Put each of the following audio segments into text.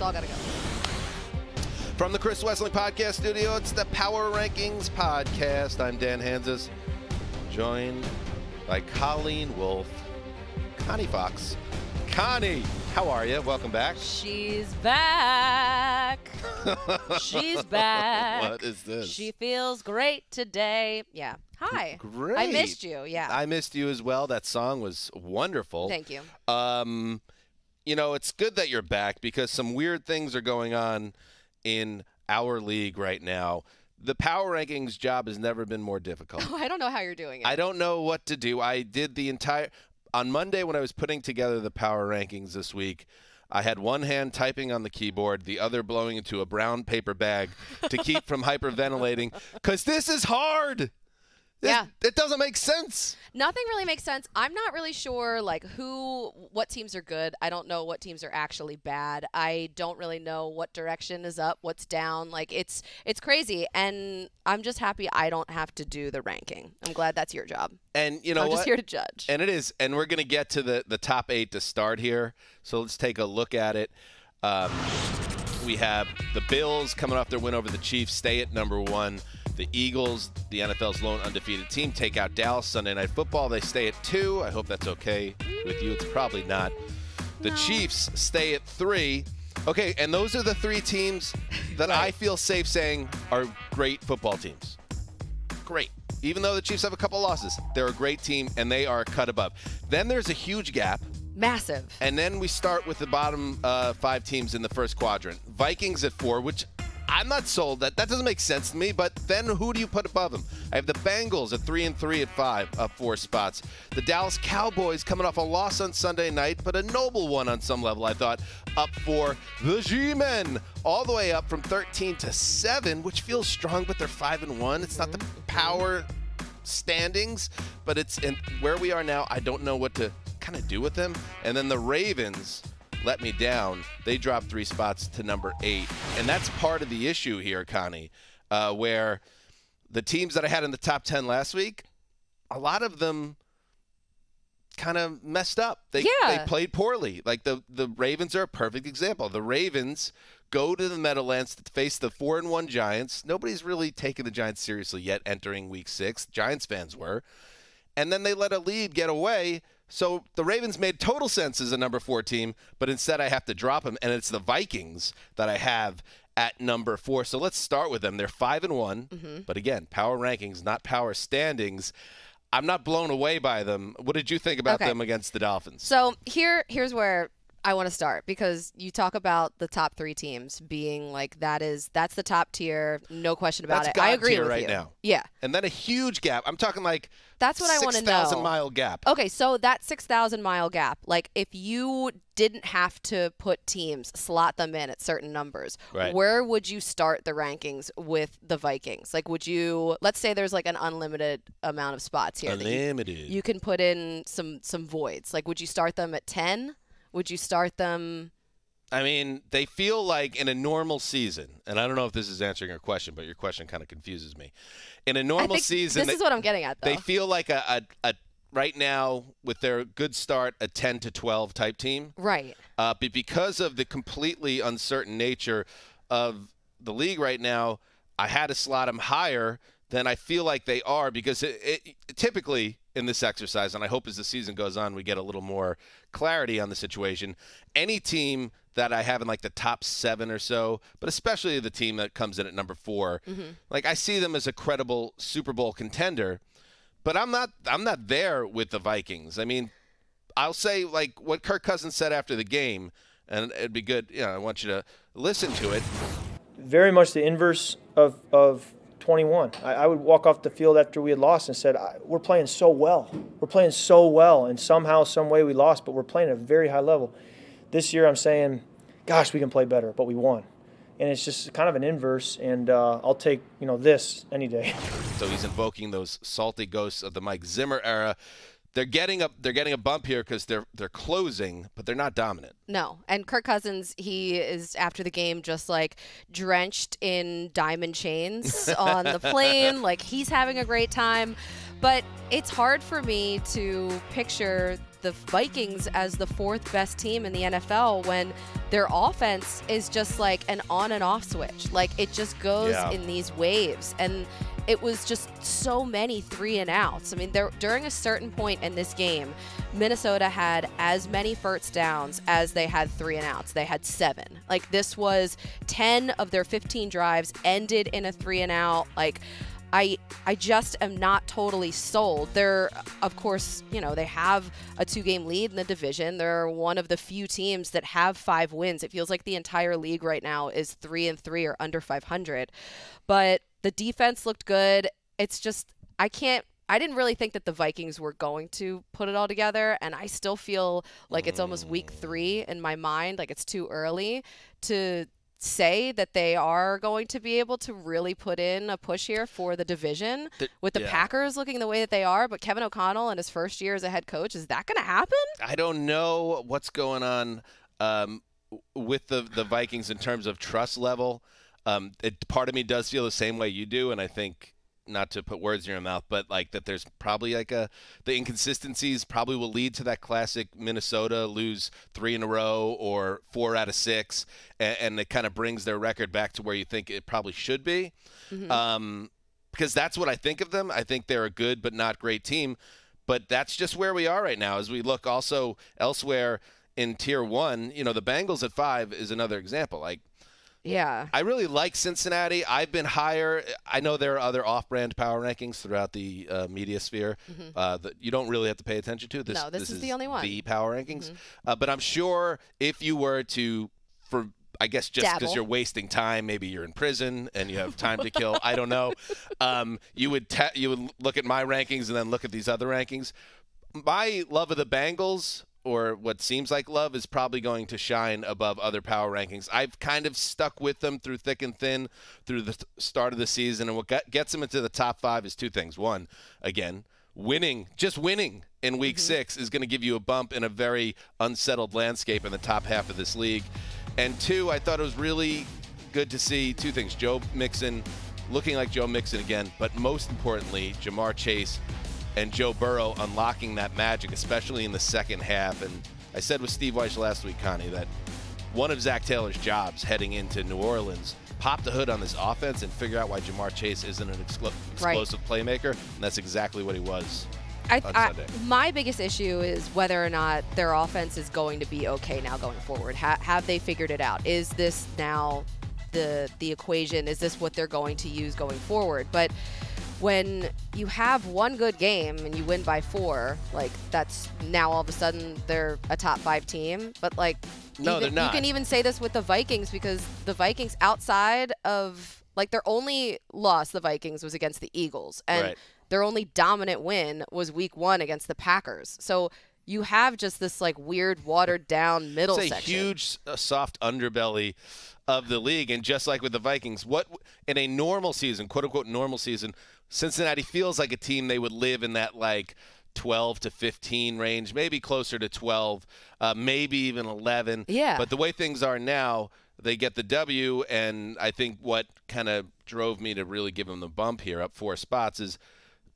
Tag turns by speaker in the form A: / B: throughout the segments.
A: all got to go.
B: From the Chris Wessling Podcast Studio, it's the Power Rankings Podcast. I'm Dan Hansis, joined by Colleen Wolfe, Connie Fox. Connie, how are you? Welcome back.
A: She's back. She's back.
B: What is this?
A: She feels great today. Yeah. Hi.
B: Great.
A: I missed you. Yeah.
B: I missed you as well. That song was wonderful.
A: Thank you.
B: You know, it's good that you're back because some weird things are going on in our league right now. The Power Rankings job has never been more difficult.
A: I don't know how you're doing it.
B: I don't know what to do. I did the entire – on Monday when I was putting together the Power Rankings this week, I had one hand typing on the keyboard, the other blowing into a brown paper bag to keep from hyperventilating because this is hard.
A: Yeah.
B: It doesn't make sense.
A: Nothing really makes sense. I'm not really sure what teams are good. I don't know what teams are actually bad. I don't really know what direction is up, what's down. It's crazy, and I'm just happy I don't have to do the ranking. I'm glad that's your job.
B: And you know
A: I'm
B: what?
A: just here to judge.
B: And it is. And we're going to get to the top 8 to start here. So let's take a look at it. We have the Bills coming off their win over the Chiefs, stay at number 1. The Eagles, the NFL's lone undefeated team, take out Dallas Sunday Night Football. They stay at 2. I hope that's okay with you. It's probably not. The Chiefs stay at 3. Okay, and those are the 3 teams that I feel safe saying are great football teams. Great. Even though the Chiefs have a couple losses, they're a great team, and they are cut above. Then there's a huge gap.
A: Massive.
B: And then we start with the bottom 5 teams in the first quadrant. Vikings at 4, which I'm not sold. That doesn't make sense to me, but then who do you put above them? I have the Bengals at 3-3 at 5, up 4 spots. The Dallas Cowboys coming off a loss on Sunday night, but a noble one on some level, I thought, up 4. The G-Men all the way up from 13 to 7, which feels strong, but they're 5-1. It's not the power standings, but it's in where we are now. I don't know what to kind of do with them. And then the Ravens let me down. They dropped 3 spots to number 8. And that's part of the issue here, Connie, where the teams that I had in the top 10 last week, a lot of them kind of messed up. They played poorly. Like the Ravens are a perfect example. The Ravens go to the Meadowlands to face the 4-1 Giants. Nobody's really taken the Giants seriously yet entering week 6. Giants fans were. And then they let a lead get away. So the Ravens made total sense as a number 4 team, but instead I have to drop them, and it's the Vikings that I have at number 4. So let's start with them. They're 5-1, but again, power rankings, not power standings. I'm not blown away by them. What did you think about them against the Dolphins?
A: So here's where I want to start, because you talk about the top 3 teams being that's the top tier, no question about it. I agree with you.
B: Now.
A: Yeah.
B: And then a huge gap. I'm talking
A: that's what I want to know.
B: 6,000-mile gap.
A: Okay, so that 6,000-mile gap, if you didn't have to put teams, slot them in at certain numbers, where would you start the rankings with the Vikings? Would you, let's say there's an unlimited amount of spots here.
B: Unlimited.
A: You can put in some voids. Would you start them at 10? Would you start them?
B: I mean, they feel like in a normal season, and I don't know if this is answering your question, but your question kind of confuses me. In a normal season,
A: this is what I'm getting at, though.
B: They feel like a right now, with their good start, a 10 to 12 type team.
A: Right.
B: But because of the completely uncertain nature of the league right now, I had to slot them higher than I feel like they are, because it typically in this exercise, and I hope as the season goes on we get a little more clarity on the situation, any team that I have in the top 7 or so, but especially the team that comes in at number 4, I see them as a credible Super Bowl contender, but I'm not there with the Vikings. I mean, I'll say what Kirk Cousins said after the game, and it'd be good, I want you to listen to it.
C: Very much the inverse of 21. I would walk off the field after we had lost and said, we're playing so well. We're playing so well, and somehow, some way we lost, but we're playing at a very high level. This year I'm saying, gosh, we can play better, but we won. And it's just kind of an inverse, and I'll take this any day.
B: So he's invoking those salty ghosts of the Mike Zimmer era. They're getting a bump here because they're closing, but they're not dominant.
A: No, and Kirk Cousins, he is after the game just drenched in diamond chains on the plane. He's having a great time, but it's hard for me to picture the Vikings as the 4th best team in the NFL when their offense is just like an on and off switch. Like it just goes in these waves. And it was just so many 3-and-outs. I mean, during a certain point in this game, Minnesota had as many first downs as they had 3-and-outs. They had 7. Like this was 10 of their 15 drives ended in a 3-and-out. Like I just am not totally sold. They're, of course, they have a 2-game lead in the division. They're one of the few teams that have 5 wins. It feels like the entire league right now is 3-3 or under 500. But the defense looked good. It's just, I didn't really think that the Vikings were going to put it all together, and I still feel like it's almost week 3 in my mind. Like it's too early to say that they are going to be able to really put in a push here for the division with the Packers looking the way that they are. But Kevin O'Connell in his first year as a head coach, is that going to happen?
B: I don't know what's going on with the Vikings in terms of trust level. Part of me does feel the same way you do, and I think, not to put words in your mouth, but like that there's probably like the inconsistencies probably will lead to that classic Minnesota lose 3 in a row or 4 out of 6, and it kind of brings their record back to where you think it probably should be. Because that's what I think of them. I think they're a good but not great team, but that's just where we are right now. As we look also elsewhere in Tier 1, the Bengals at 5 is another example. Like,
A: yeah,
B: I really like Cincinnati. I've been higher. I know there are other off-brand power rankings throughout the media sphere that you don't really have to pay attention to.
A: This is the only one.
B: The power rankings. But I'm sure if you were to, I guess just because you're wasting time, maybe you're in prison and you have time to kill. I don't know. You would look at my rankings and then look at these other rankings. My love of the Bengals, or what seems like love, is probably going to shine above other power rankings. I've kind of stuck with them through thick and thin through the start of the season, and what gets them into the top 5 is 2 things. One, again, winning in week 6 is going to give you a bump in a very unsettled landscape in the top half of this league. And 2, I thought it was really good to see 2 things. Joe Mixon looking like Joe Mixon again, but most importantly, Jamar Chase and Joe Burrow unlocking that magic, especially in the second half. And I said with Steve Weiss last week, Connie, that one of Zach Taylor's jobs heading into New Orleans, pop the hood on this offense and figure out why Jamar Chase isn't an explosive playmaker. And that's exactly what he was on Sunday.
A: My biggest issue is whether or not their offense is going to be okay now going forward. Have they figured it out? Is this now the equation? Is this what they're going to use going forward? But when you have one good game and you win by 4, like that's now all of a sudden they're a top 5 team. But like,
B: no, they're not.
A: You can even say this with the Vikings, because the Vikings, outside of like their only loss, the Vikings, was against the Eagles, and their only dominant win was week 1 against the Packers. So you have just this like weird watered down middle section.
B: It's a huge soft underbelly of the league. And just like with the Vikings, what in a normal season, quote unquote normal season, Cincinnati feels like a team they would live in that like 12 to 15 range, maybe closer to 12, maybe even 11.
A: Yeah.
B: But the way things are now, they get the W, and I think what kind of drove me to really give them the bump here up 4 spots is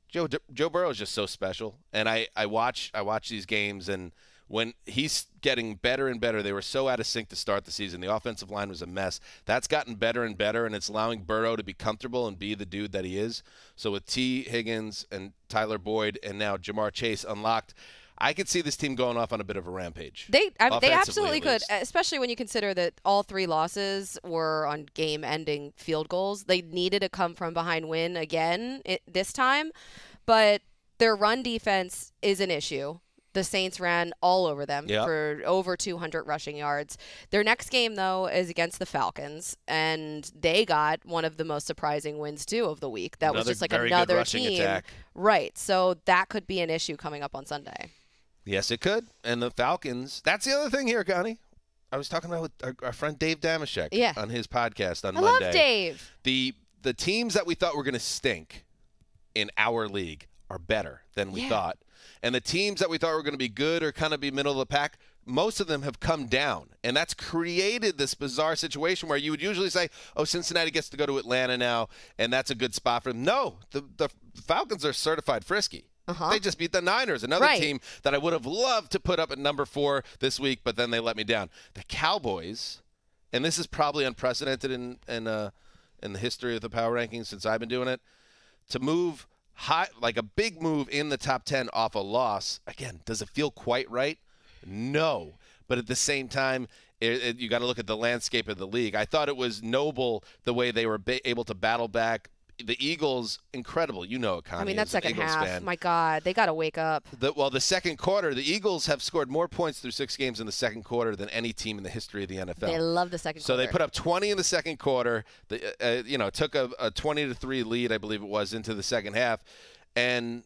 B: Joe Burrow is just so special. And I watch these games, and when he's getting better and better, they were so out of sync to start the season. The offensive line was a mess. That's gotten better and better, and it's allowing Burrow to be comfortable and be the dude that he is. So with T. Higgins and Tyler Boyd and now Jamar Chase unlocked, I could see this team going off on a bit of a rampage.
A: They absolutely could, especially when you consider that all 3 losses were on game-ending field goals. They needed a come-from-behind win again this time, but their run defense is an issue. The Saints ran all over them for over 200 rushing yards. Their next game, though, is against the Falcons, and they got one of the most surprising wins, too, of the week. That was just like another team.
B: Attack.
A: Right. So that could be an issue coming up on Sunday.
B: Yes, it could. And the Falcons, that's the other thing here, Connie. I was talking about with our friend Dave Damashek on his podcast on Monday.
A: I love Dave.
B: The teams that we thought were going to stink in our league are better than we thought. And the teams that we thought were going to be good or kind of be middle of the pack, most of them have come down. And that's created this bizarre situation where you would usually say, oh, Cincinnati gets to go to Atlanta now, and that's a good spot for them. No, the Falcons are certified frisky. They just beat the Niners, another team that I would have loved to put up at number 4 this week, but then they let me down. The Cowboys, and this is probably unprecedented in the history of the power rankings since I've been doing it, to move high, like a big move in the top 10 off a loss. Again, does it feel quite right? No. But at the same time, you got to look at the landscape of the league. I thought it was noble the way they were able to battle back. The Eagles, incredible. You know it, Connie.
A: I mean, that second
B: Eagles
A: half,
B: fan.
A: my God, they got to wake up.
B: The second quarter, the Eagles have scored more points through 6 games in the second quarter than any team in the history of the NFL.
A: They love the second quarter.
B: So they put up 20 in the second quarter. Took a 20-3 lead, I believe it was, into the second half. And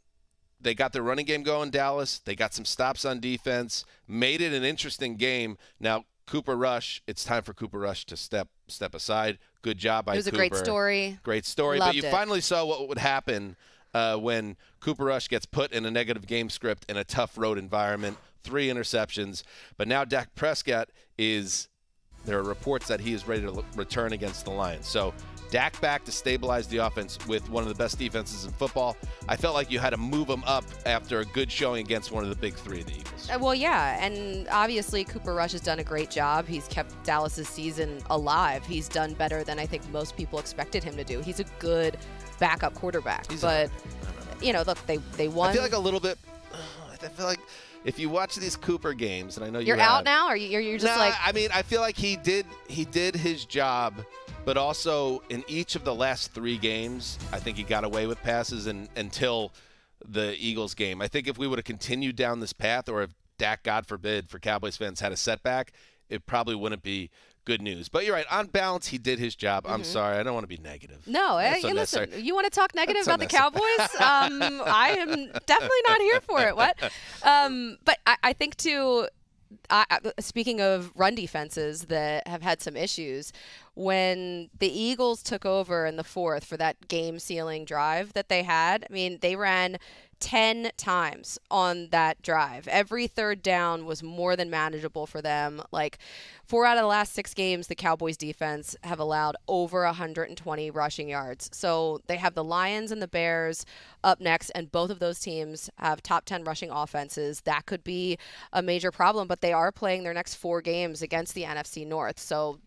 B: they got their running game going, Dallas. They got some stops on defense, made it an interesting game. Now, Cooper Rush, it's time for Cooper Rush to step aside. Good job by Cooper.
A: It was a great story.
B: Great story.
A: Loved
B: but you
A: it.
B: finally saw what would happen when Cooper Rush gets put in a negative game script in a tough road environment. 3 interceptions. But now Dak Prescott there are reports that he is ready to return against the Lions. So Dak back to stabilize the offense with one of the best defenses in football. I felt like you had to move him up after a good showing against one of the big 3 of the Eagles.
A: Well, yeah, and obviously Cooper Rush has done a great job. He's kept Dallas's season alive. He's done better than I think most people expected him to do. He's a good backup quarterback. Look, they won.
B: I feel like a little bit. I feel like if you watch these Cooper games, and I know
A: you're out now, or you're just
B: I mean, I feel like he did his job. But also, in each of the last 3 games, I think he got away with passes until the Eagles game. I think if we would have continued down this path, or if Dak, God forbid, for Cowboys fans, had a setback, it probably wouldn't be good news. But you're right. On balance, he did his job. I'm sorry. I don't want to be negative.
A: No, listen, you want to talk negative about the Cowboys? I am definitely not here for it. What? But I think, too, speaking of run defenses that have had some issues, when the Eagles took over in the 4th for that game-sealing drive that they had, I mean, they ran 10 times on that drive. Every third down was more than manageable for them. Like, 4 out of the last 6 games, the Cowboys defense have allowed over 120 rushing yards. So they have the Lions and the Bears up next, and both of those teams have top 10 rushing offenses. That could be a major problem, but they are playing their next 4 games against the NFC North. So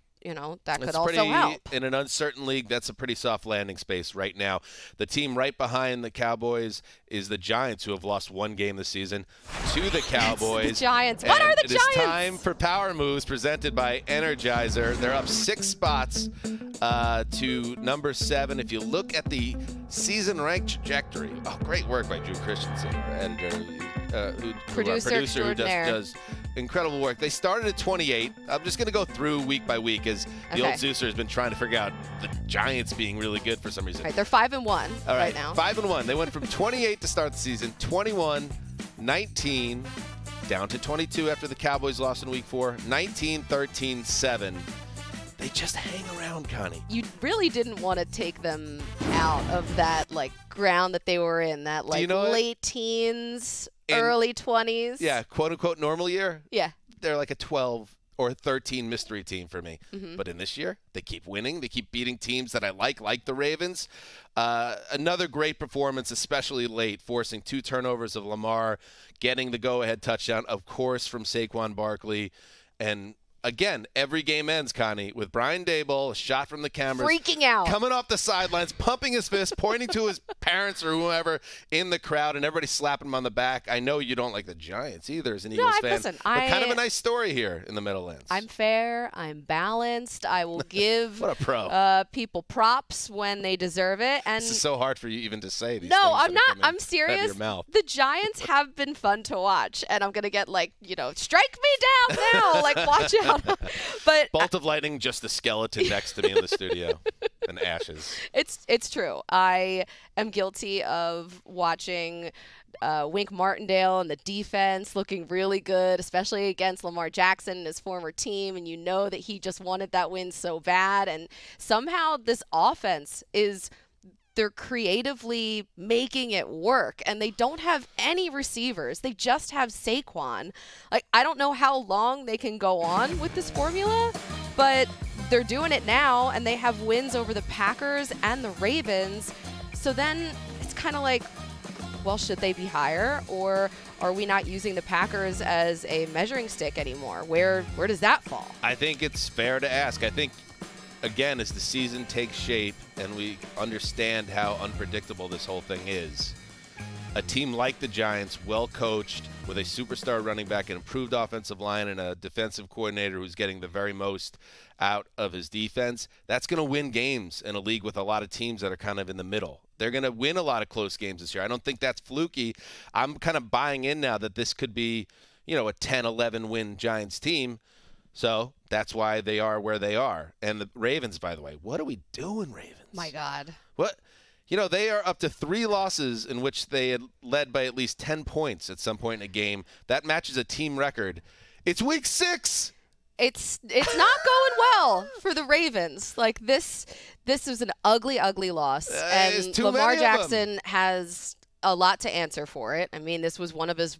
A: that could also help.
B: In an uncertain league, that's a pretty soft landing space right now. The team right behind the Cowboys is the Giants, who have lost 1 game this season to the Cowboys.
A: The Giants. What are the Giants?
B: It is time for Power Moves presented by Energizer. They're up 6 spots to number 7. If you look at the season rank trajectory, great work by Drew Christensen, our editor, producer who does incredible work. They started at 28. I'm just going to go through week by week as the old Zeuser has been trying to figure out the Giants being really good for some reason.
A: Right, they're 5-1 right now.
B: 5-1. They went from 28 to start the season, 21, 19, down to 22 after the Cowboys lost in week 4, 19, 13, 7. They just hang around, Connie.
A: You really didn't want to take them out of that ground that they were in, that late teens, early 20s.
B: Yeah, quote unquote normal year.
A: Yeah.
B: They're like a 12 or 13 mystery team for me.
A: Mm-hmm.
B: But in this year, they keep winning. They keep beating teams that I like the Ravens. Another great performance, especially late, forcing 2 turnovers of Lamar, getting the go-ahead touchdown, of course, from Saquon Barkley. And again, every game ends, Connie, with Brian Daboll, a shot from the cameras.
A: Freaking out.
B: Coming off the sidelines, pumping his fist, pointing to his parents or whoever in the crowd, and everybody slapping him on the back. I know you don't like the Giants either as an Eagles fan.
A: Listen,
B: but kind of a nice story here in the Meadowlands.
A: I'm fair. I'm balanced. I will give
B: what a pro.
A: People props when they deserve it. And
B: this is so hard for you even to say these
A: No,
B: things
A: I'm not. I'm serious.
B: Your mouth.
A: The Giants have been fun to watch, and I'm going to get strike me down now. Watch out. But
B: bolt of lightning, just the skeleton next to me in the studio, and ashes.
A: It's true. I am guilty of watching Wink Martindale and the defense looking really good, especially against Lamar Jackson and his former team, and you know that he just wanted that win so bad, and somehow this offense they're creatively making it work, and they don't have any receivers. They just have Saquon. I don't know how long they can go on with this formula, but they're doing it now, and they have wins over the Packers and the Ravens. So then it's kind of well, should they be higher, or are we not using the Packers as a measuring stick anymore? Where does that fall?
B: I think it's fair to ask. I think, again, as the season takes shape and we understand how unpredictable this whole thing is, a team like the Giants, well coached, with a superstar running back, an improved offensive line, and a defensive coordinator who's getting the very most out of his defense, that's going to win games in a league with a lot of teams that are kind of in the middle. They're going to win a lot of close games this year. I don't think that's fluky. I'm kind of buying in now that this could be, a 10-11 win Giants team. So that's why they are where they are. And the Ravens, by the way, what are we doing, Ravens?
A: My God.
B: What? They are up to 3 losses in which they had led by at least 10 points at some point in a game. That matches a team record. It's week 6.
A: It's not going well for the Ravens. Like this was an ugly, ugly loss. And Lamar Jackson has a lot to answer for it. I mean, this was one of his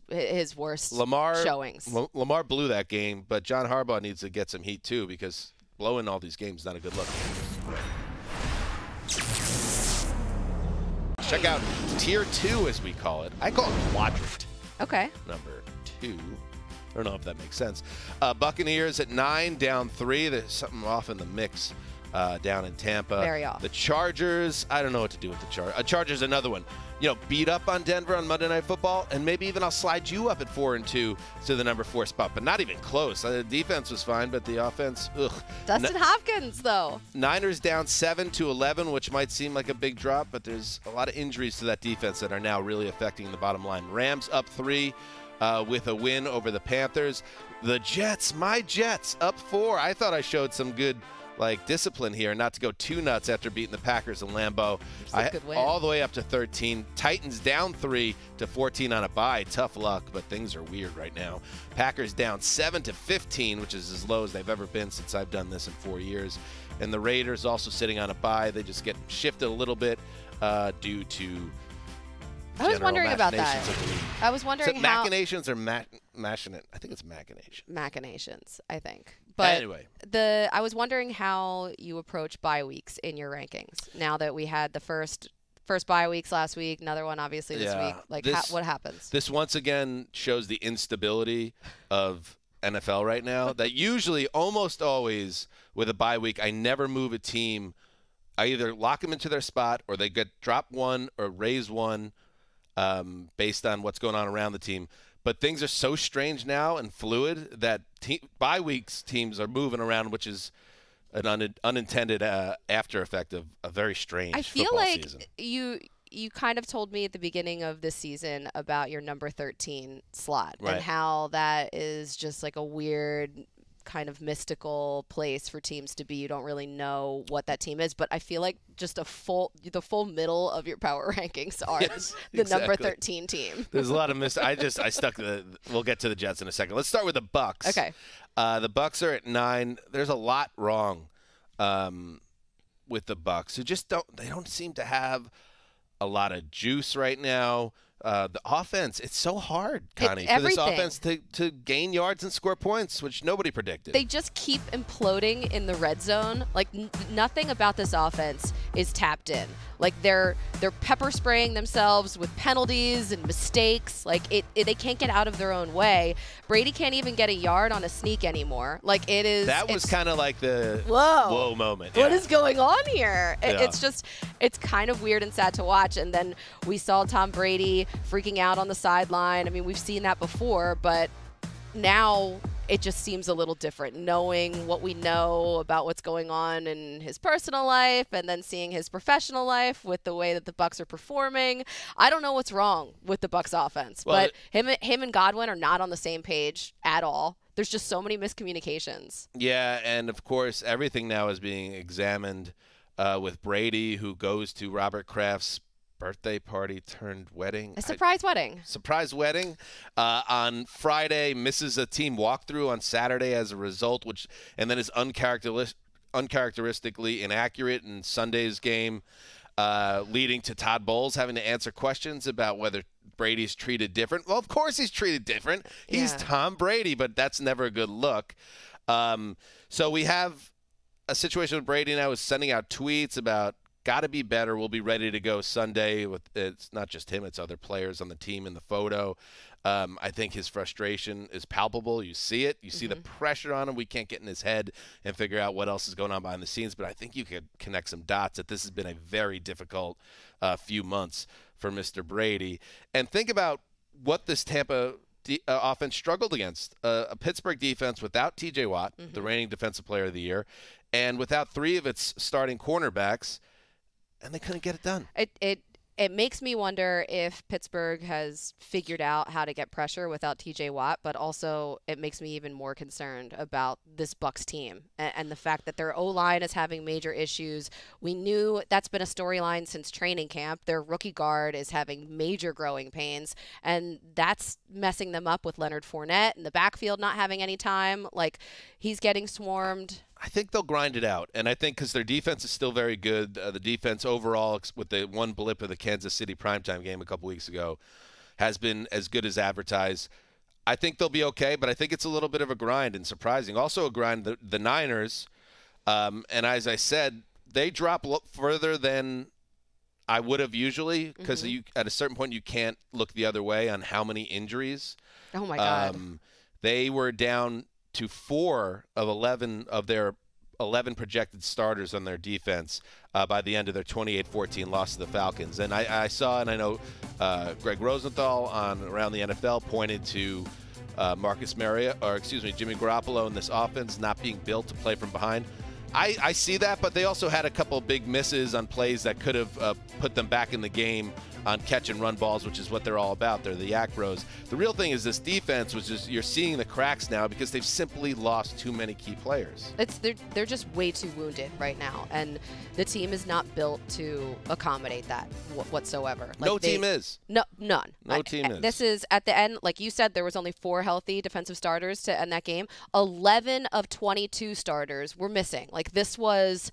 A: worst showings.
B: Lamar blew that game, but John Harbaugh needs to get some heat too, because blowing all these games is not a good look. Check out Tier 2, as we call it. I call it Quadrant.
A: Okay.
B: Number 2. I don't know if that makes sense. Buccaneers at 9, down 3. There's something off in the mix down in Tampa.
A: Very off.
B: The Chargers, I don't know what to do with the Chargers. Chargers, another one. Beat up on Denver on Monday Night Football, and maybe even I'll slide you up at 4-2 to the number 4 spot, but not even close. The defense was fine, but the offense, ugh.
A: Dustin Hopkins, though.
B: Niners down 7-11, which might seem like a big drop, but there's a lot of injuries to that defense that are now really affecting the bottom line. Rams up 3 with a win over the Panthers. The Jets, my Jets, up 4. I thought I showed some good discipline here, not to go too nuts after beating the Packers in Lambeau. All the way up to 13. Titans down 3-14 on a bye. Tough luck, but things are weird right now. Packers down 7-15, which is as low as they've ever been since I've done this in 4 years. And the Raiders also sitting on a bye. They just get shifted a little bit due to
A: I was wondering about that. I was wondering how
B: machinations or machinate. I think it's
A: machinations, I think. But
B: anyway,
A: I was wondering how you approach bye weeks in your rankings. Now that we had the first bye weeks last week, another one obviously this week. What happens?
B: This once again shows the instability of NFL right now. That usually, almost always, with a bye week, I never move a team. I either lock them into their spot, or they get drop one or raise one. Based on what's going on around the team. But things are so strange now and fluid that bye weeks teams are moving around, which is an unintended after effect of a very strange football season.
A: You kind of told me at the beginning of this season about your number 13 slot,
B: right,
A: and how that is just like a weird kind of mystical place for teams to be. You don't really know what that team is, but I feel like just the full middle of your power rankings are the number 13 team.
B: There's a lot of I stuck we'll get to the Jets in a second. Let's start with the Bucks.
A: Okay.
B: The Bucks are at 9. There's a lot wrong with the Bucks, who just don't seem to have a lot of juice right now. The offense, it's so hard, Connie, for this offense to gain yards and score points, which nobody predicted.
A: They just keep imploding in the red zone. Like, nothing about this offense is tapped in. Like, they're pepper spraying themselves with penalties and mistakes. Like, they can't get out of their own way. Brady can't even get a yard on a sneak anymore. Like, it is.
B: That was kind of like the
A: whoa
B: moment.
A: What is going on here?
B: Yeah.
A: It's kind of weird and sad to watch. And then we saw Tom Brady freaking out on the sideline. I mean, we've seen that before, but now it just seems a little different, knowing what we know about what's going on in his personal life and then seeing his professional life with the way that the Bucs are performing. I don't know what's wrong with the Bucs offense, but him and Godwin are not on the same page at all. There's just so many miscommunications.
B: Yeah, and of course, everything now is being examined with Brady, who goes to Robert Kraft's birthday party turned wedding.
A: A surprise wedding.
B: Surprise wedding. On Friday, misses a team walkthrough on Saturday as a result, and then is uncharacteristically inaccurate in Sunday's game, leading to Todd Bowles having to answer questions about whether Brady's treated different. Well, of course he's treated different. He's Tom Brady, but that's never a good look. So we have a situation with Brady now is sending out tweets about got to be better. We'll be ready to go Sunday. It's not just him; it's other players on the team in the photo. I think his frustration is palpable. You see it. You see the pressure on him. We can't get in his head and figure out what else is going on behind the scenes. But I think you could connect some dots that this has been a very difficult few months for Mr. Brady. And think about what this Tampa offense struggled against. A Pittsburgh defense without T.J. Watt, the reigning Defensive Player of the Year, and without 3 of its starting cornerbacks, and they couldn't get it done.
A: It makes me wonder if Pittsburgh has figured out how to get pressure without T.J. Watt, but also it makes me even more concerned about this Bucs team and the fact that their O-line is having major issues. We knew that's been a storyline since training camp. Their rookie guard is having major growing pains, and that's messing them up with Leonard Fournette in the backfield not having any time. Like, he's getting swarmed.
B: I think they'll grind it out, and I think because their defense is still very good, the defense overall, with the one blip of the Kansas City primetime game a couple weeks ago, has been as good as advertised. I think they'll be okay, but I think it's a little bit of a grind and surprising. Also a grind, the Niners, and as I said, they drop further than I would have usually because at a certain point you can't look the other way on how many injuries.
A: Oh, my God.
B: They were down to 4 of 11 of their 11 projected starters on their defense by the end of their 28-14 loss to the Falcons. And I saw, and I know Greg Rosenthal on Around the NFL pointed to Jimmy Garoppolo in this offense not being built to play from behind. I see that, but they also had a couple big misses on plays that could have put them back in the game on catch and run balls, which is what they're all about. They're the Yak Bros. The real thing is this defense was just, you're seeing the cracks now because they've simply lost too many key players.
A: They're just way too wounded right now, and the team is not built to accommodate that whatsoever. Like
B: no team is.
A: No, none.
B: No team is.
A: This is, at the end, like you said, there was only 4 healthy defensive starters to end that game. 11 of 22 starters were missing. Like, this was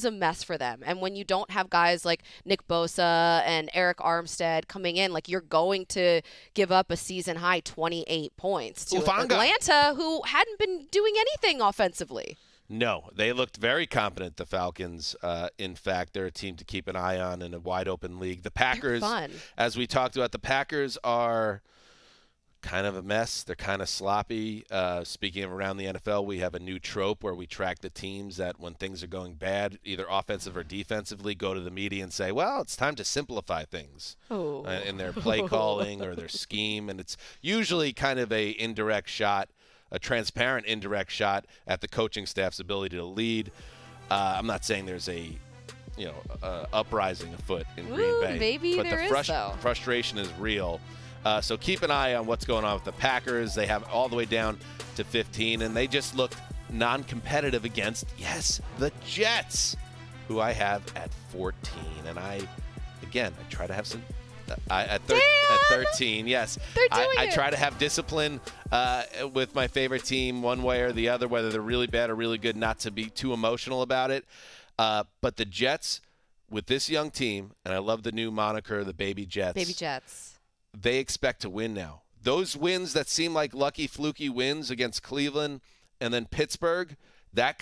A: a mess for them. And when you don't have guys like Nick Bosa and Eric Armstead coming in, like, you're going to give up a season high 28 points to Atlanta, who hadn't been doing anything offensively.
B: No, they looked very competent, the Falcons. In fact, they're a team to keep an eye on in a wide open league. The Packers, as we talked about, the Packers are kind of a mess. They're kind of sloppy. Speaking of Around the NFL, we have a new trope where we track the teams that when things are going bad, either offensive or defensively, go to the media and say, well, it's time to simplify things in their play calling or their scheme. And it's usually kind of a indirect shot, a transparent indirect shot at the coaching staff's ability to lead. I'm not saying there's a uprising afoot in Green Bay.
A: Maybe
B: but
A: there
B: the
A: is, though.
B: frustration is real. So keep an eye on what's going on with the Packers. They have all the way down to 15, and they just looked non-competitive against, the Jets, who I have at 14. And I try to have some at 13. Yes, I try to have discipline with my favorite team one way or the other, whether they're really bad or really good, not to be too emotional about it. But the Jets, with this young team, and I love the new moniker, the Baby Jets.
A: Baby Jets.
B: They expect to win now. Those wins that seem like lucky, fluky wins against Cleveland and then Pittsburgh, that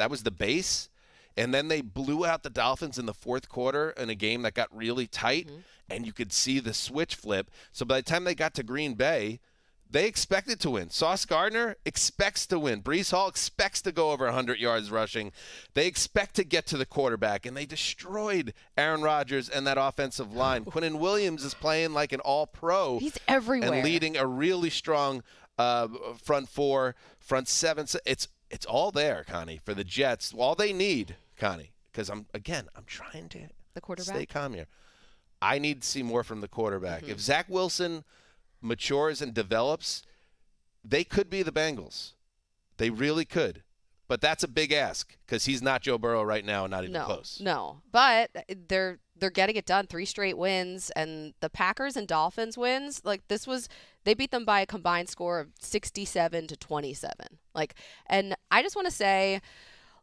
B: was the base. And then they blew out the Dolphins in the fourth quarter in a game that got really tight, and you could see the switch flip. So by the time they got to Green Bay, they expected to win. Sauce Gardner expects to win. Breece Hall expects to go over 100 yards rushing. They expect to get to the quarterback, and they destroyed Aaron Rodgers and that offensive line. Quinnen Williams is playing like an all-pro.
A: He's everywhere.
B: And leading a really strong front 4, front 7. It's all there, Connie, for the Jets. All they need, Connie, because I'm trying to stay calm here. I need to see more from the quarterback. If Zach Wilson matures and develops, they could be the Bengals. They really could. But that's a big ask because he's not Joe Burrow right now, not even close.
A: No, but they're getting it done. 3 straight wins, and the Packers and Dolphins wins. Like, they beat them by a combined score of 67-27. Like, and I just want to say,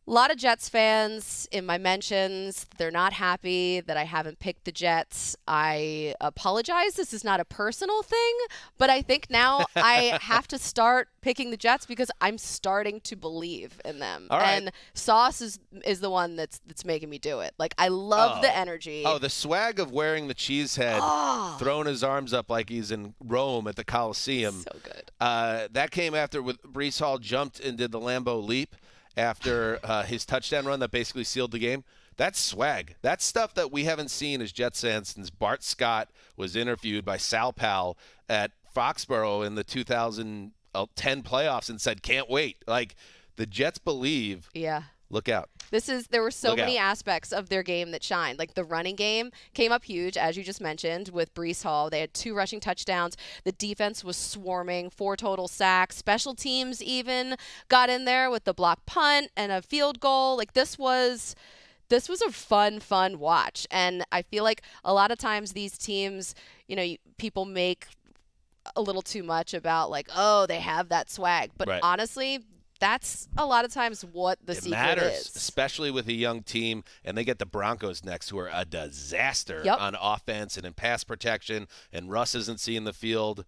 A: A lot of Jets fans in my mentions, they're not happy that I haven't picked the Jets. I apologize. This is not a personal thing, but I think now I have to start picking the Jets because I'm starting to believe in them.
B: All right.
A: And Sauce is the one that's making me do it. Like, I love the energy.
B: Oh, the swag of wearing the cheese head, throwing his arms up like he's in Rome at the Coliseum.
A: So good.
B: That came after Breece Hall jumped and did the Lambeau leap after his touchdown run that basically sealed the game. That's swag. That's stuff that we haven't seen as Jets fans since Bart Scott was interviewed by Sal Powell at Foxborough in the 2010 playoffs and said, can't wait. Like, the Jets believe.
A: Yeah.
B: Look out.
A: There were so many aspects of their game that shined. Like, the running game came up huge, as you just mentioned, with Breece Hall. They had 2 rushing touchdowns. The defense was swarming, 4 total sacks. Special teams even got in there with the block punt and a field goal. Like, this was a fun watch. And I feel like a lot of times these teams, people make a little too much about, like, oh, they have that swag. But honestly, that's a lot of times what the secret
B: matters,
A: is.
B: especially with a young team, and they get the Broncos next, who are a disaster on offense and in pass protection, and Russ isn't seeing the field.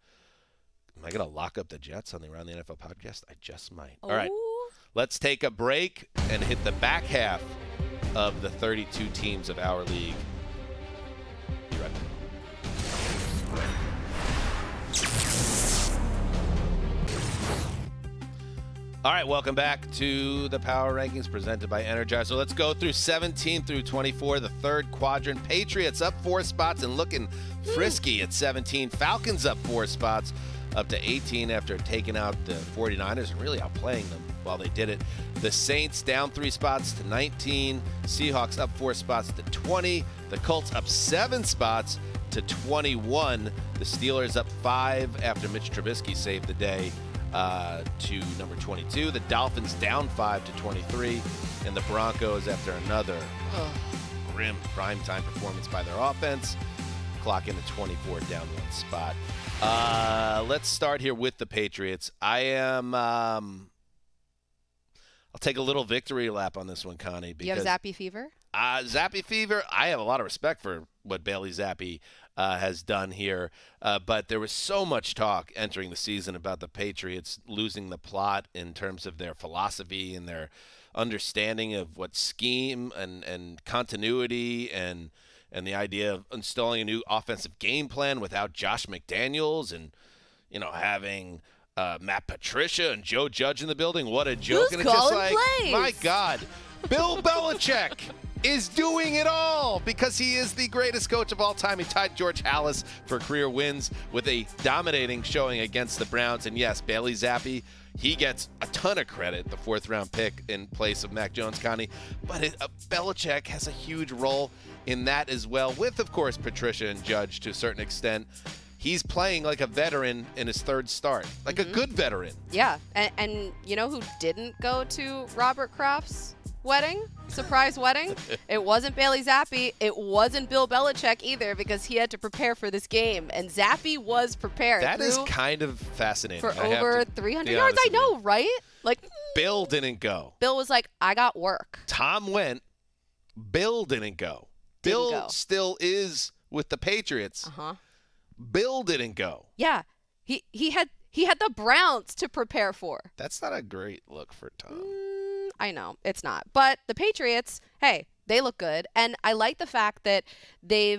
B: Am I going to lock up the Jets on the Around the NFL podcast? I just might. All right, let's take a break and hit the back half of the 32 teams of our league. Be right back. All right, welcome back to the Power Rankings presented by Energizer. Let's go through 17 through 24, the third quadrant. Patriots up 4 spots and looking frisky at 17. Falcons up 4 spots up to 18 after taking out the 49ers and really outplaying them while they did it. The Saints down 3 spots to 19. Seahawks up 4 spots to 20. The Colts up 7 spots to 21. The Steelers up 5 after Mitch Trubisky saved the day to number 22. The Dolphins down 5 to 23. And the Broncos, after another grim primetime performance by their offense, clock into 24, down 1 spot. Let's start here with the Patriots. I'll take a little victory lap on this one, Connie. Because,
A: you have Zappy fever?
B: Zappy fever, I have a lot of respect for what Bailey Zappe has done here. But there was so much talk entering the season about the Patriots losing the plot in terms of their philosophy and their understanding of what scheme and continuity and the idea of installing a new offensive game plan without Josh McDaniels and, having Matt Patricia and Joe Judge in the building. What a joke.
A: Who's calling plays?
B: My God, Bill Belichick is doing it all because he is the greatest coach of all time. He tied George Halas for career wins with a dominating showing against the Browns. And yes, Bailey Zappe, he gets a ton of credit, the 4th-round pick in place of Mac Jones, Connie. But Belichick has a huge role in that as well, with, of course, Patricia and Judge to a certain extent. He's playing like a veteran in his 3rd start, like a good veteran.
A: Yeah, and you know who didn't go to Robert Kraft's wedding? Surprise wedding? It wasn't Bailey Zappe. It wasn't Bill Belichick either, because he had to prepare for this game, and Zappe was prepared.
B: That is kind of fascinating.
A: For over 300 yards. I know, right? Like,
B: Bill didn't go.
A: Bill was like, I got work.
B: Tom went. Bill didn't go. Bill still is with the Patriots. Bill didn't go.
A: Yeah, he had the Browns to prepare for.
B: That's not a great look for Tom.
A: I know it's not, but the Patriots, hey, they look good, and I like the fact that they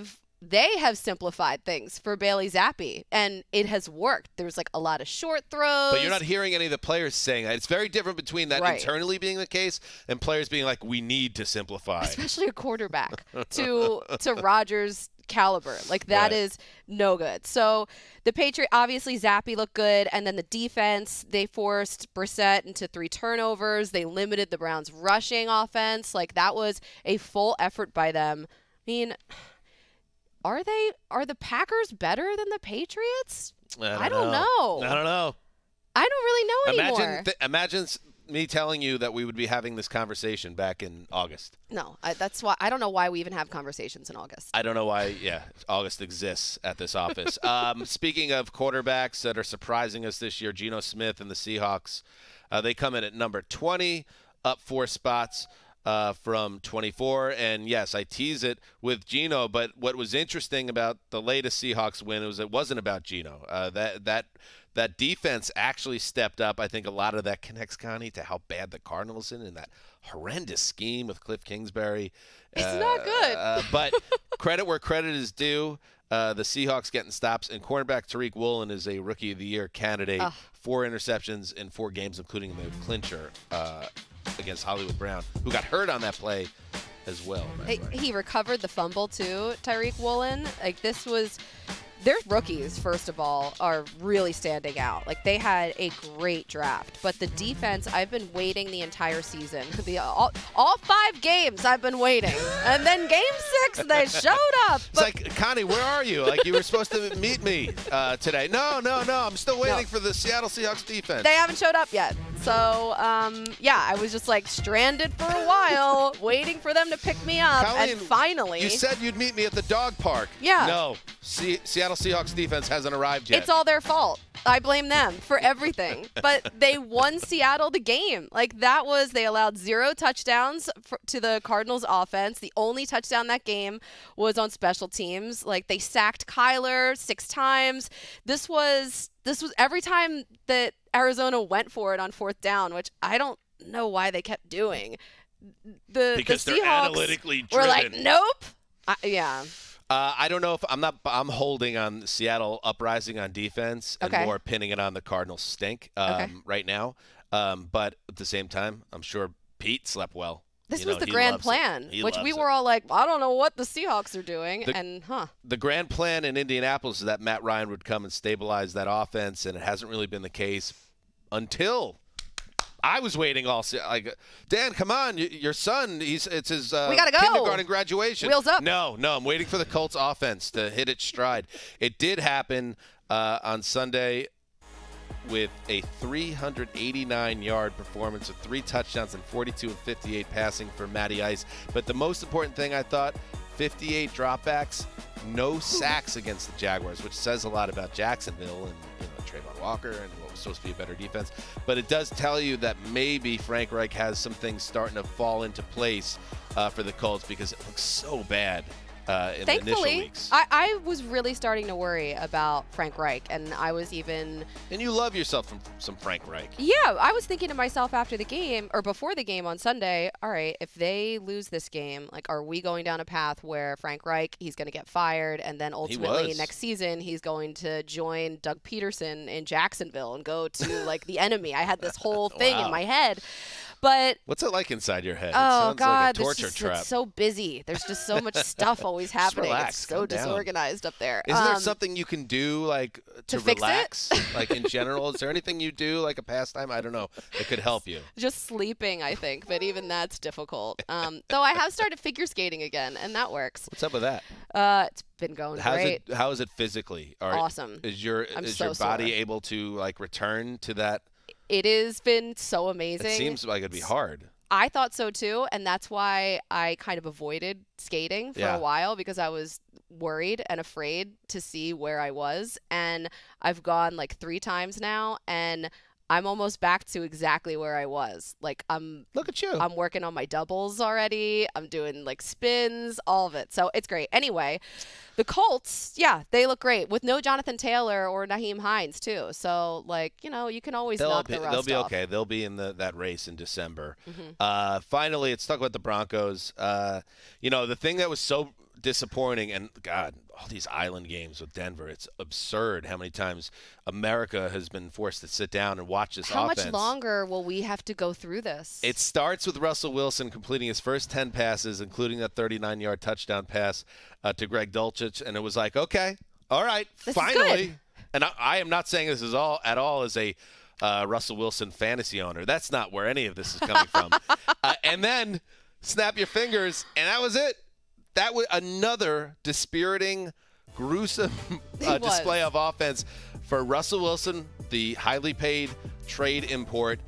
A: have simplified things for Bailey Zappe, and it has worked. There's like a lot of short throws.
B: But you're not hearing any of the players saying that. It's very different between that internally being the case and players being like, we need to simplify.
A: Especially a quarterback to Rodgers' caliber. Like, that is no good. So the Patriots, obviously Zappe looked good, and then the defense, they forced Brissett into 3 turnovers. They limited the Browns' rushing offense. Like, that was a full effort by them. I mean, are the Packers better than the Patriots? I don't know.
B: I don't know.
A: I don't really know anymore.
B: Imagine me telling you that we would be having this conversation back in August.
A: No, that's why I don't know why we even have conversations in August.
B: I don't know why, August exists at this office. Speaking of quarterbacks that are surprising us this year, Geno Smith and the Seahawks, they come in at number 20. up 4 spots from 24. And yes, I tease it with Geno, but what was interesting about the latest Seahawks win was it wasn't about Geno. That defense actually stepped up. I think a lot of that connects, Connie, to how bad the Cardinals in that horrendous scheme with Cliff Kingsbury.
A: It's not good.
B: But credit where credit is due. The Seahawks getting stops, and cornerback Tariq Woolen is a Rookie of the Year candidate. 4 interceptions in 4 games, including the clincher against Hollywood Brown, who got hurt on that play as well.
A: He recovered the fumble too, Tyreek Woolen. Like, this was their rookies, first of all, are really standing out. Like, they had a great draft, but the defense, I've been waiting the entire season. All 5 games I've been waiting. And then game 6, they showed up.
B: It's like, Connie, where are you? Like, you were supposed to meet me today. No. I'm still waiting for the Seattle Seahawks defense.
A: They haven't showed up yet. So, yeah, I was just, like, stranded for a while, waiting for them to pick me up.
B: Colleen,
A: and finally,
B: you said you'd meet me at the dog park.
A: Yeah.
B: No. Seattle Seahawks defense hasn't arrived yet.
A: It's all their fault. I blame them for everything. But they won Seattle the game. Like, they allowed 0 touchdowns to the Cardinals offense. The only touchdown that game was on special teams. Like, they sacked Kyler 6 times. This was every time that Arizona went for it on 4th down, which I don't know why they kept doing.
B: Because
A: the
B: they're
A: Seahawks
B: analytically driven.
A: were like, nope. Yeah.
B: I don't know if I'm holding on Seattle uprising on defense and more pinning it on the Cardinals stink right now. But at the same time, I'm sure Pete slept well.
A: This was the grand plan, which we were all like, I don't know what the Seahawks are doing. The
B: grand plan in Indianapolis is that Matt Ryan would come and stabilize that offense, and it hasn't really been the case until I was waiting like, Dan, come on, your son, it's his
A: we gotta go.
B: kindergarten graduation.
A: Wheels up.
B: No, I'm waiting for the Colts offense to hit its stride. It did happen on Sunday with a 389-yard performance with 3 touchdowns and 42 and 58 passing for Matty Ice. But the most important thing, I thought, 58 dropbacks, no sacks against the Jaguars, which says a lot about Jacksonville and Trayvon Walker and what was supposed to be a better defense. But it does tell you that maybe Frank Reich has some things starting to fall into place for the Colts, because it looks so bad in the initial weeks.
A: I was really starting to worry about Frank Reich, and I was even...
B: And you love yourself from some Frank Reich.
A: Yeah, I was thinking to myself after the game, or before the game on Sunday, all right, if they lose this game, like, are we going down a path where Frank Reich, he's going to get fired, and then ultimately next season he's going to join Doug Peterson in Jacksonville and go to, like, the enemy? I had this whole thing in my head. But
B: what's it like inside your head?
A: Oh,
B: it sounds
A: God,
B: like a torture trap.
A: It's so busy. There's just so much stuff always happening.
B: Relax,
A: it's so disorganized up there.
B: Isn't there something you can do, like, to relax?
A: Fix it?
B: Like, in general, is there anything you do, like a pastime? I don't know. It could help you.
A: Just sleeping, I think, but even that's difficult. Though I have started figure skating again, and that works.
B: What's up with that?
A: It's been going great.
B: How is it physically?
A: Awesome.
B: Is your body able to, like, return to that?
A: It has been so amazing.
B: It seems like it'd be hard.
A: I thought so too, and that's why I kind of avoided skating for a while, because I was worried and afraid to see where I was. And I've gone like 3 times now, and I'm almost back to exactly where I was. Like,
B: look at you.
A: I'm working on my doubles already. I'm doing like spins, all of it. So it's great. Anyway, the Colts, they look great with no Jonathan Taylor or Naheem Hines too. So, like, you can always knock the rust
B: They'll be
A: off.
B: okay. They'll be in that race in December. Finally, let's talk about the Broncos. The thing that was so disappointing, and God, all these island games with Denver, it's absurd how many times America has been forced to sit down and watch this offense.
A: How much longer will we have to go through this?
B: It starts with Russell Wilson completing his first 10 passes, including that 39-yard touchdown pass to Greg Dulcich, and it was like, okay, all right,
A: this
B: finally.
A: Is good.
B: And I am not saying this is at all as a Russell Wilson fantasy owner. That's not where any of this is coming from. And then snap your fingers, and that was it. That was another dispiriting, gruesome display of offense for Russell Wilson, the highly paid trade import,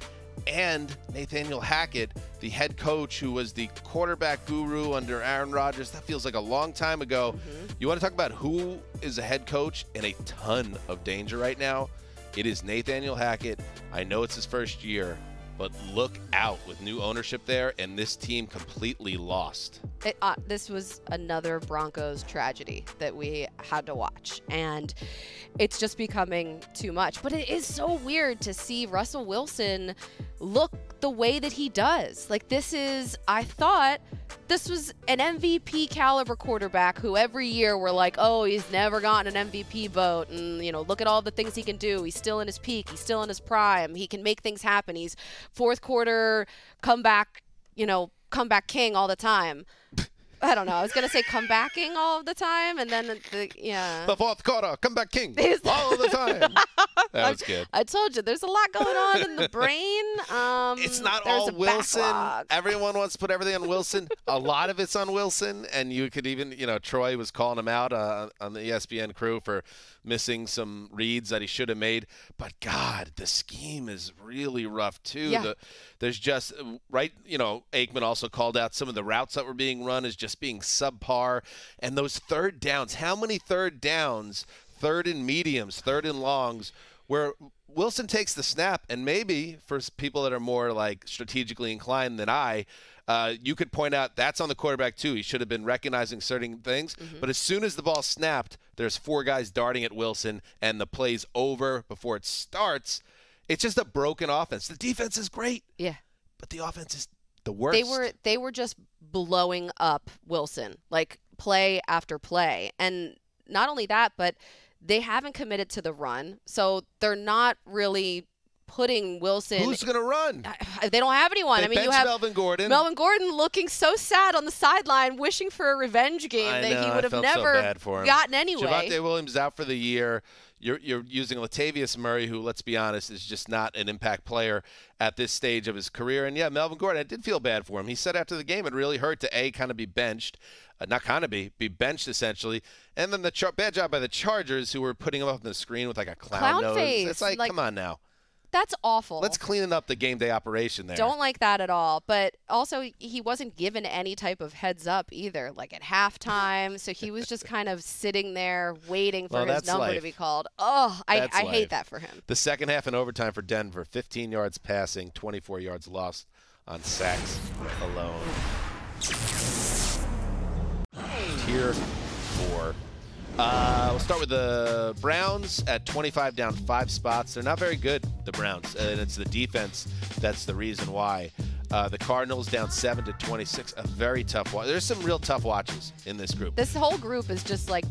B: and Nathaniel Hackett, the head coach who was the quarterback guru under Aaron Rodgers. That feels like a long time ago. You want to talk about who is a head coach in a ton of danger right now? It is Nathaniel Hackett. I know it's his first year, But look out with new ownership there, and this team completely lost.
A: This was another Broncos tragedy that we had to watch, and it's just becoming too much. But it is so weird to see Russell Wilson look the way that he does. Like, I thought this was an MVP caliber quarterback who every year we're like, oh, he's never gotten an MVP vote, and look at all the things he can do. He's still in his peak. He's still in his prime. He can make things happen. He's fourth quarter comeback king all the time. I don't know. I was going to say comebacking all of the time, and then
B: the fourth quarter, comeback king all the time. That was good.
A: I told you, there's a lot going on in the brain.
B: It's not all Wilson.
A: Backlog.
B: Everyone wants to put everything on Wilson. A lot of it's on Wilson, and you could even, Troy was calling him out on the ESPN crew for missing some reads that he should have made. But, God, the scheme is really rough, too.
A: Yeah.
B: There's just, Aikman also called out some of the routes that were being run as just being subpar. And those third downs, how many third downs, third and mediums, third and longs, where Wilson takes the snap, and maybe for people that are more like strategically inclined than you could point out that's on the quarterback too. He should have been recognizing certain things. Mm-hmm. But as soon as the ball snapped, there's 4 guys darting at Wilson, and the play's over before it starts. It's just a broken offense. The defense is great.
A: Yeah.
B: But the offense is the worst.
A: They were just blowing up Wilson, like play after play. And not only that, but they haven't committed to the run. So they're not really putting Wilson.
B: Who's going to run?
A: They don't have anyone.
B: You have Melvin Gordon.
A: Melvin Gordon looking so sad on the sideline, wishing for a revenge game that he would have never gotten anyway.
B: Javonte Williams out for the year. You're using Latavius Murray, who, let's be honest, is just not an impact player at this stage of his career. And, yeah, Melvin Gordon, I did feel bad for him. He said after the game it really hurt to, kind of be benched. Be benched, essentially. And then the bad job by the Chargers, who were putting him up on the screen with, like, a clown nose.
A: Face.
B: It's like, come on now.
A: That's awful.
B: Let's clean up the game day operation there.
A: Don't like that at all. But also, he wasn't given any type of heads up either, like at halftime. So he was just kind of sitting there waiting for his number to be called. Oh, I hate that for him.
B: The second half in overtime for Denver, 15 yards passing, 24 yards lost on sacks alone. Tier 4. We'll start with the Browns at 25 down 5 spots. They're not very good, the Browns, and it's the defense that's the reason why. The Cardinals down 7 to 26, a very tough watch. There's some real tough watches in this group.
A: This whole group is just like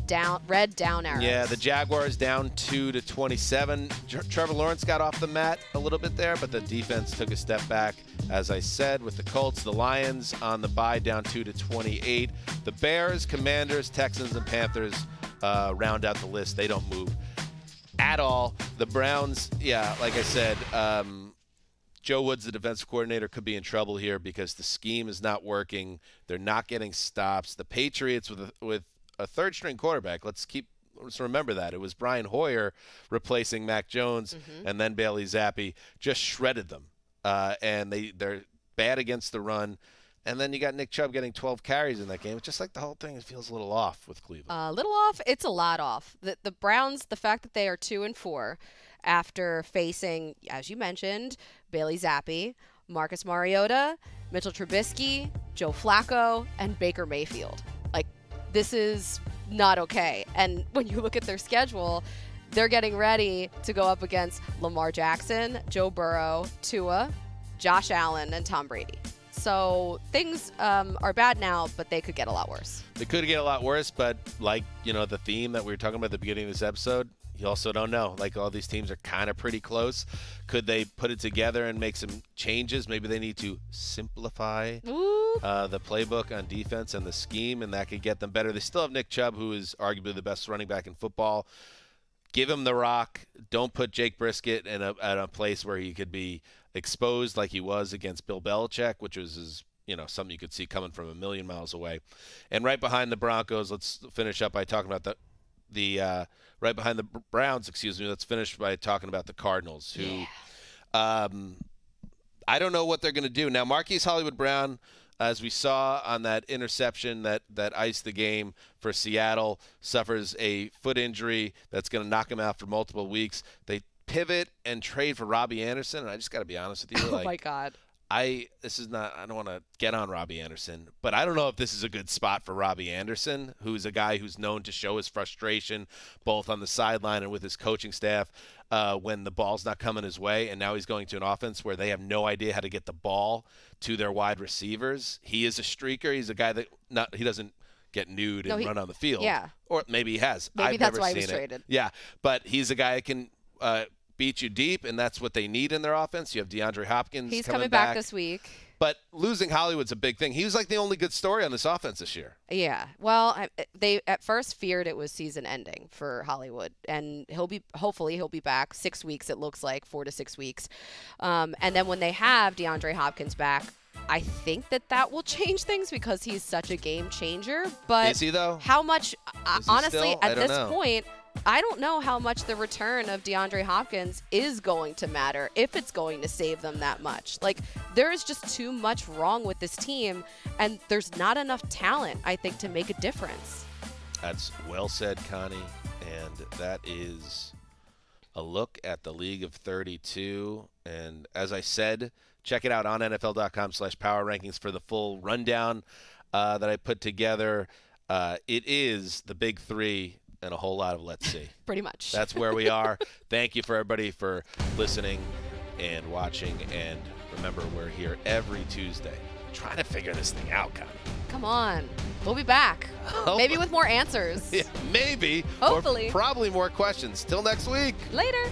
A: red down arrows.
B: Yeah, the Jaguars down 2 to 27. Trevor Lawrence got off the mat a little bit there, but the defense took a step back. As I said, with the Colts, the Lions on the bye down 2 to 28. The Bears, Commanders, Texans, and Panthers round out the list. They don't move at all. The Browns, like I said, Joe Woods, the defensive coordinator, could be in trouble here because the scheme is not working. They're not getting stops. The Patriots with a third-string quarterback. Let's remember that. It was Brian Hoyer replacing Mac Jones, and then Bailey Zappi just shredded them. And they're bad against the run. And then you got Nick Chubb getting 12 carries in that game. It's just like the whole thing feels a little off with Cleveland.
A: A little off? It's a lot off. The Browns, the fact that they are 2-4 after facing, as you mentioned, Bailey Zappi, Marcus Mariota, Mitchell Trubisky, Joe Flacco, and Baker Mayfield. Like, this is not okay. And when you look at their schedule, they're getting ready to go up against Lamar Jackson, Joe Burrow, Tua, Josh Allen, and Tom Brady. So things are bad now, but they could get a lot worse.
B: They could get a lot worse, but like, the theme that we were talking about at the beginning of this episode, you also don't know. Like, all these teams are kind of pretty close. Could they put it together and make some changes? Maybe they need to simplify the playbook on defense and the scheme, and that could get them better. They still have Nick Chubb, who is arguably the best running back in football. Give him the rock. Don't put Jake Brisket at a place where he could be exposed like he was against Bill Belichick, which was something you could see coming from a million miles away. And right behind the Broncos, let's finish up by talking about the right behind the Browns. Let's finish by talking about the Cardinals, who I don't know what they're going to do now. Marquise Hollywood-Brown, as we saw on that interception that iced the game for Seattle, suffers a foot injury that's going to knock him out for multiple weeks. They pivot and trade for Robbie Anderson, and I just got to be honest with you.
A: Oh, my God.
B: I don't want to get on Robbie Anderson, but I don't know if this is a good spot for Robbie Anderson, who's a guy who's known to show his frustration both on the sideline and with his coaching staff when the ball's not coming his way, and now he's going to an offense where they have no idea how to get the ball to their wide receivers. He is a streaker. He's a guy that he doesn't get nude and run on the field.
A: Yeah.
B: Or maybe he has.
A: Maybe
B: I've
A: that's
B: never
A: why
B: seen
A: he was traded.
B: Yeah, but he's a guy that can beat you deep, and that's what they need in their offense. You have Deandre Hopkins.
A: He's coming back this week.
B: But losing Hollywood's a big thing. He was like the only good story on this offense this year.
A: Yeah. Well, they at first feared it was season ending for Hollywood, and hopefully he'll be back 6 weeks. It looks like 4 to 6 weeks, and then when they have DeAndre Hopkins back, I think that will change things because he's such a game changer. But
B: is he though?
A: How much? Honestly,
B: still?
A: at this point, I don't know how much the return of DeAndre Hopkins is going to matter, if it's going to save them that much. Like, there is just too much wrong with this team, and there's not enough talent, I think, to make a difference.
B: That's well said, Connie. And that is a look at the League of 32. And as I said, check it out on NFL.com/power rankings for the full rundown that I put together. It is the big three and a whole lot of let's see.
A: Pretty much.
B: That's where we are. Thank you for everybody for listening and watching. And remember, we're here every Tuesday. Trying to figure this thing out, Connie.
A: Come on. We'll be back. Maybe with more answers.
B: Yeah, maybe.
A: Hopefully.
B: Or probably more questions. Till next week.
A: Later.